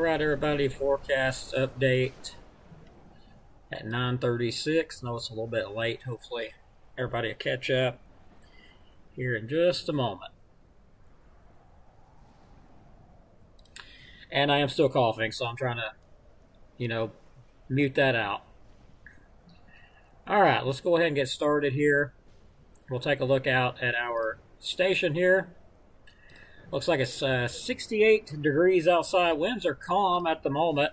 right, everybody, forecast update at 9:36. I know it's a little bit late. Hopefully, everybody will catch up here in just a moment. And I am still coughing, so I'm trying to, mute that out. All right, let's go ahead and get started here. We'll take a look out at our station here. Looks like it's 68 degrees outside. Winds are calm at the moment.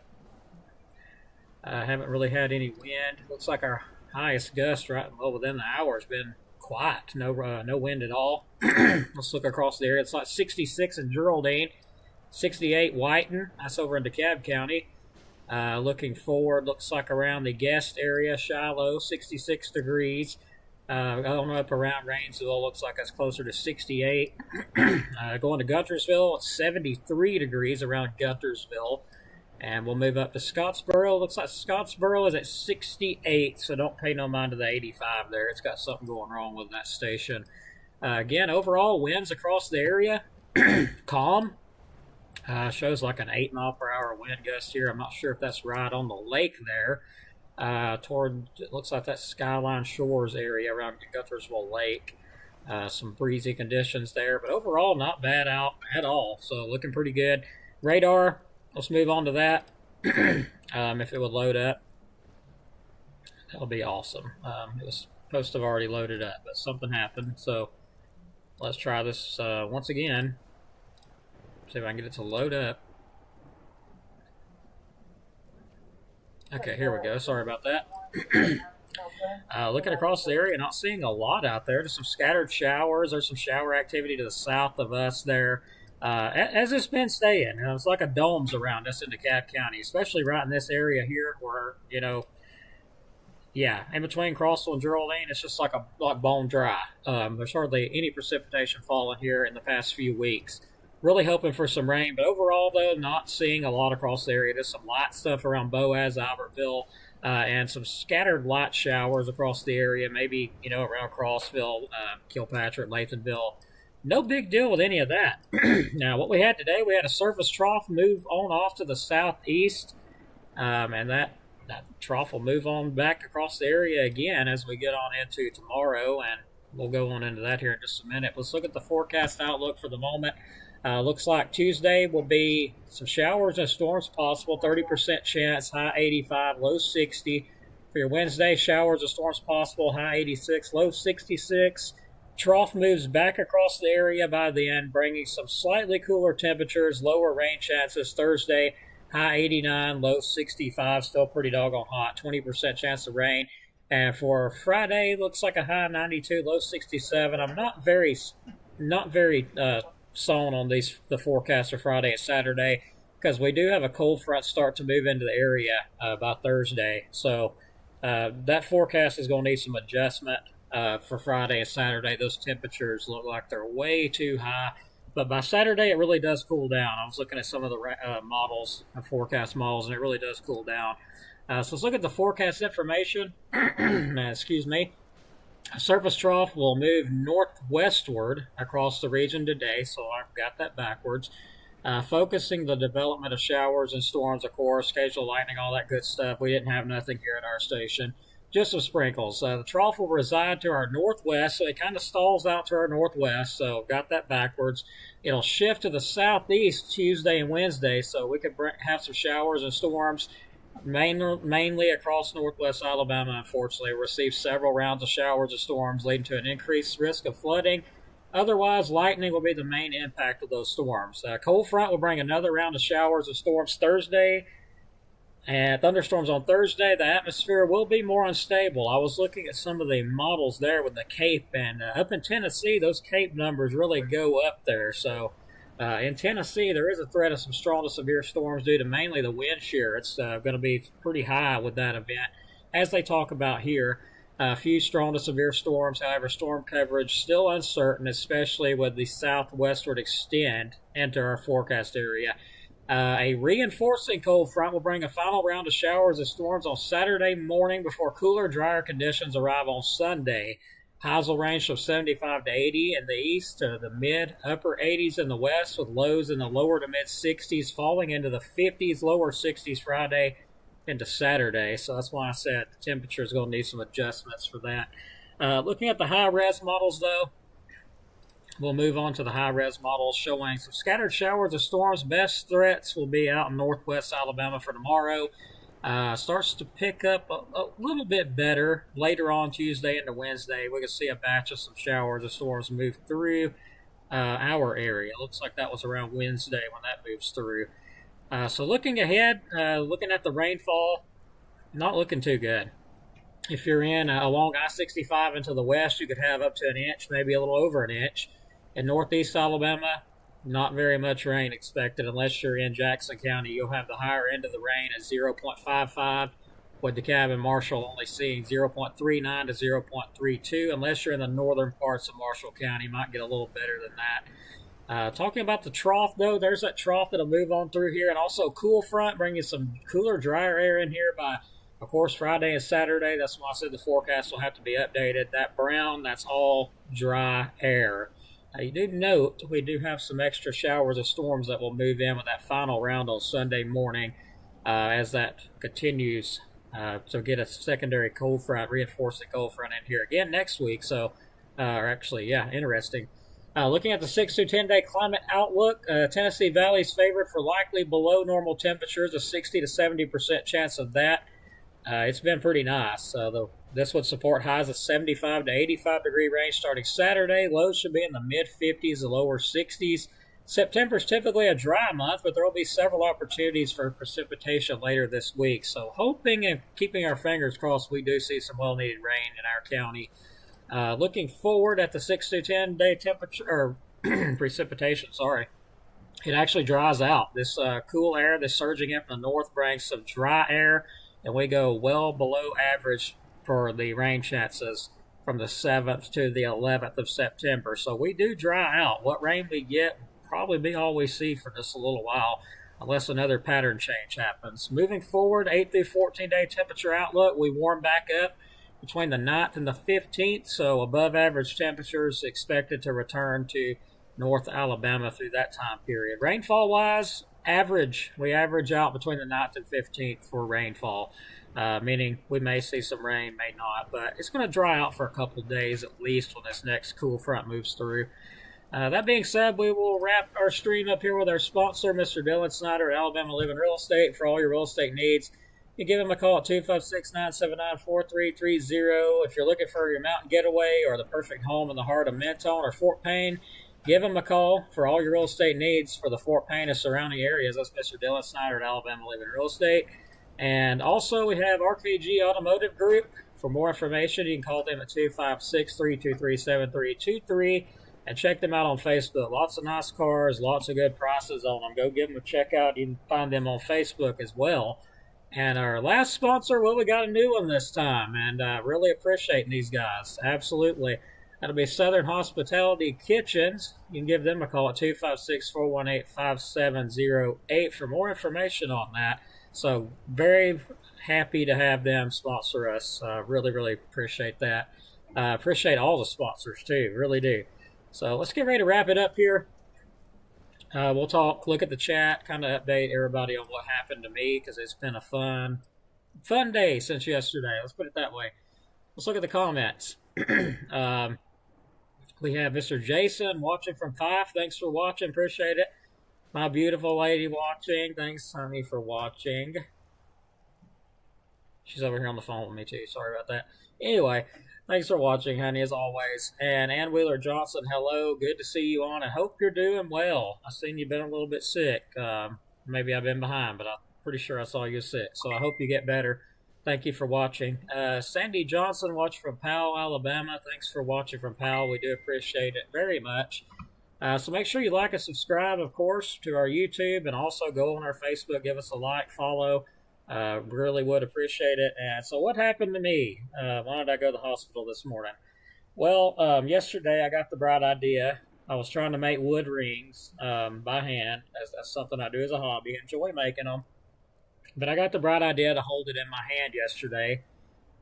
Haven't really had any wind. Looks like our highest gust within the hour has been quiet. No wind at all. Let's look across the area. It's like 66 in Geraldine, 68 Whiten. That's over in DeKalb County. Looking forward, looks like around the Guest area, Shiloh, 66 degrees. Going up around Rainsville, looks like it's closer to 68. Going to Guntersville, it's 73 degrees around Guntersville. And we'll move up to Scottsboro. Looks like Scottsboro is at 68, so don't pay no mind to the 85 there. It's got something going wrong with that station. Again, overall, winds across the area, calm. Shows like an 8-mile-per-hour wind gust here. I'm not sure if that's right on the lake there. It looks like that Skyline Shores area around Guntersville Lake. Some breezy conditions there, but overall not bad out at all. So looking pretty good. Radar, let's move on to that. If it would load up, that would be awesome. It was supposed to have already loaded up, but something happened. So let's try this once again. See if I can get it to load up. Okay, here we go. Sorry about that. Looking across the area, not seeing a lot out there. Just some scattered showers. There's some shower activity to the south of us there. As it's been staying, it's like a domes around us in DeKalb County, especially right in this area here where, in between Crossville and Geraldine, it's just like bone dry. There's hardly any precipitation falling here in the past few weeks. Really hoping for some rain, but overall, though, not seeing a lot across the area. Just some light stuff around Boaz, Albertville, and some scattered light showers across the area, maybe, around Crossville, Kilpatrick, Lathanville. No big deal with any of that. Now, what we had today, we had a surface trough move on off to the southeast, and that trough will move on back across the area again as we get on into tomorrow, and we'll go on into that here in just a minute. Let's look at the forecast outlook for the moment. Looks like Tuesday will be some showers and storms possible, 30% chance, high 85, low 60. For your Wednesday, showers and storms possible, high 86, low 66. Trough moves back across the area by the end, bringing some slightly cooler temperatures, lower rain chances Thursday, high 89, low 65, still pretty doggone hot, 20% chance of rain. And for Friday, looks like a high 92, low 67. I'm not very sewn on the forecast for Friday and Saturday because we do have a cold front start to move into the area by Thursday. So that forecast is going to need some adjustment for Friday and Saturday. Those temperatures look like they're way too high. But by Saturday, it really does cool down. I was looking at some of the forecast models, and it really does cool down. So let's look at the forecast information. Excuse me. A surface trough will move northwestward across the region today, so I've got that backwards. Focusing the development of showers and storms, of course, occasional lightning, all that good stuff. We didn't have nothing here at our station. Just some sprinkles. The trough will reside to our northwest, so it kind of stalls out to our northwest, so got that backwards. It'll shift to the southeast Tuesday and Wednesday, so we could have some showers and storms. Mainly across northwest Alabama, unfortunately, receive several rounds of showers and storms, leading to an increased risk of flooding. Otherwise, lightning will be the main impact of those storms. Cold front will bring another round of showers and storms Thursday, and thunderstorms on Thursday. The atmosphere will be more unstable. I was looking at some of the models there with the Cape, and up in Tennessee, those Cape numbers really go up there. So in Tennessee, there is a threat of some strong to severe storms due to mainly the wind shear. It's going to be pretty high with that event. As they talk about here, a few strong to severe storms. However, storm coverage still uncertain, especially with the southwestward extend into our forecast area. A reinforcing cold front will bring a final round of showers and storms on Saturday morning before cooler, drier conditions arrive on Sunday. Highs will range from 75 to 80 in the east to the mid upper 80s in the west, with lows in the lower to mid 60s, falling into the 50s, lower 60s Friday into Saturday. So that's why I said the temperature is going to need some adjustments for that. Looking at the high res models, though, we'll move on to the high res models showing some scattered showers or storms. Best threats will be out in northwest Alabama for tomorrow. Starts to pick up a little bit better later on Tuesday into Wednesday. We can see a batch of some showers or storms move through our area. Looks like that was around Wednesday when that moves through. So looking ahead, looking at the rainfall, not looking too good. If you're in along I-65 into the west, you could have up to an inch, maybe a little over an inch. In northeast Alabama, not very much rain expected unless you're in Jackson County. You'll have the higher end of the rain at 0.55, with DeKalb and Marshall only seeing 0.39 to 0.32. Unless you're in the northern parts of Marshall County, might get a little better than that. Talking about the trough, though, there's that trough that'll move on through here, and also cool front, bringing some cooler, drier air in here by, of course, Friday and Saturday. That's why I said the forecast will have to be updated. That brown, that's all dry air. Now, you do note we do have some extra showers or storms that will move in with that final round on Sunday morning as that continues to get a secondary cold front, reinforcing cold front in here again next week. So, interesting. Looking at the 6 to 10 day climate outlook, Tennessee Valley is favored for likely below normal temperatures, a 60 to 70% chance of that. It's been pretty nice. This would support highs of 75 to 85 degree range starting Saturday. Lows should be in the mid 50s to lower 60s. September is typically a dry month, but there will be several opportunities for precipitation later this week. So hoping and keeping our fingers crossed, we do see some well-needed rain in our county. Looking forward at the 6 to 10 day temperature or precipitation, it actually dries out. This cool air that's surging in from the north brings some dry air, and we go well below average for the rain chances from the 7th to the 11th of September. So we do dry out. What rain we get will probably be all we see for just a little while, unless another pattern change happens. Moving forward, 8 through 14 day temperature outlook, we warm back up between the 9th and the 15th, so above average temperatures expected to return to North Alabama through that time period. Rainfall wise, we average out between the 9th and 15th for rainfall, meaning we may see some rain, may not, but it's going to dry out for a couple days at least when this next cool front moves through. That being said, we will wrap our stream up here with our sponsor, Mr. Dylan Snyder at Alabama Living Real Estate. For all your real estate needs, you give him a call at 256-979-4330. If you're looking for your mountain getaway or the perfect home in the heart of Mentone or Fort Payne, give him a call for all your real estate needs for the Fort Payne and surrounding areas. That's Mr. Dylan Snyder at Alabama Living Real Estate. And also we have RKG Automotive Group. For more information, you can call them at 256-323-7323 and check them out on Facebook. Lots of nice cars, lots of good prices on them. Go give them a check out. You can find them on Facebook as well. And our last sponsor, well, we got a new one this time, and really appreciating these guys. Absolutely. That'll be Southern Hospitality Kitchens. You can give them a call at 256-418-5708 for more information on that. So very happy to have them sponsor us. Really, really appreciate that. Appreciate all the sponsors, too. Really do. So let's get ready to wrap it up here. We'll look at the chat, kind of update everybody on what happened to me, because it's been a fun day since yesterday. Let's put it that way. Let's look at the comments. We have Mr. Jason watching from Fife. Thanks for watching. Appreciate it. My beautiful lady watching. Thanks, honey, for watching. She's over here on the phone with me, too. Sorry about that. Anyway, thanks for watching, honey, as always. And Ann Wheeler Johnson, hello. Good to see you on, and hope you're doing well. I've seen you've been a little bit sick. Maybe I've been behind, but I'm pretty sure I saw you sick. So I hope you get better. Thank you for watching. Sandy Johnson, watching from Powell, Alabama. Thanks for watching from Powell. We do appreciate it very much. So make sure you like and subscribe, of course, to our YouTube, and also go on our Facebook. Give us a like, follow. Really would appreciate it. And so what happened to me? Why did I go to the hospital this morning? Well, yesterday I got the bright idea. I was trying to make wood rings by hand. That's something I do as a hobby. Enjoy making them. But I got the bright idea to hold it in my hand yesterday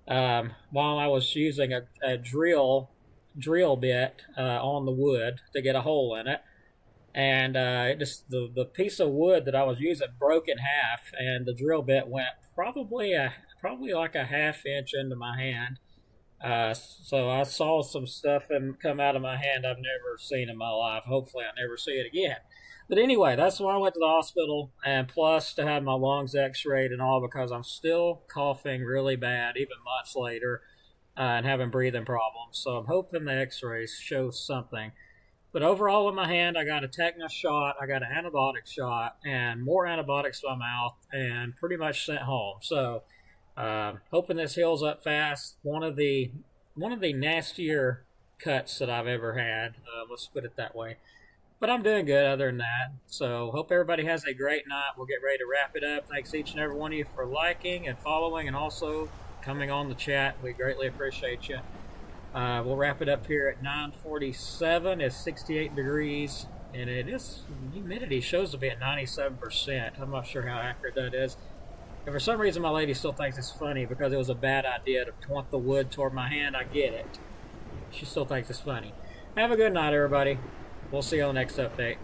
while I was using a drill drill bit on the wood to get a hole in it, and it just the piece of wood that I was using broke in half, and the drill bit went probably like a half inch into my hand. So I saw some stuff and come out of my hand I've never seen in my life. Hopefully, I never see it again. But anyway, that's why I went to the hospital, and plus to have my lungs X-rayed and all because I'm still coughing really bad, even months later, and having breathing problems. So I'm hoping the X-rays show something. But overall, in my hand, I got a tetanus shot, I got an antibiotic shot, and more antibiotics in my mouth, and pretty much sent home. So, hoping this heals up fast. One of the nastier cuts that I've ever had. Let's put it that way. But I'm doing good other than that. So, hope everybody has a great night. We'll get ready to wrap it up. Thanks each and every one of you for liking and following, and also coming on the chat. We greatly appreciate you. We'll wrap it up here at 9:47. It's 68 degrees, and humidity shows to be at 97%. I'm not sure how accurate that is. And for some reason, my lady still thinks it's funny because it was a bad idea to point the wood toward my hand. I get it. She still thinks it's funny. Have a good night, everybody. We'll see you on the next update.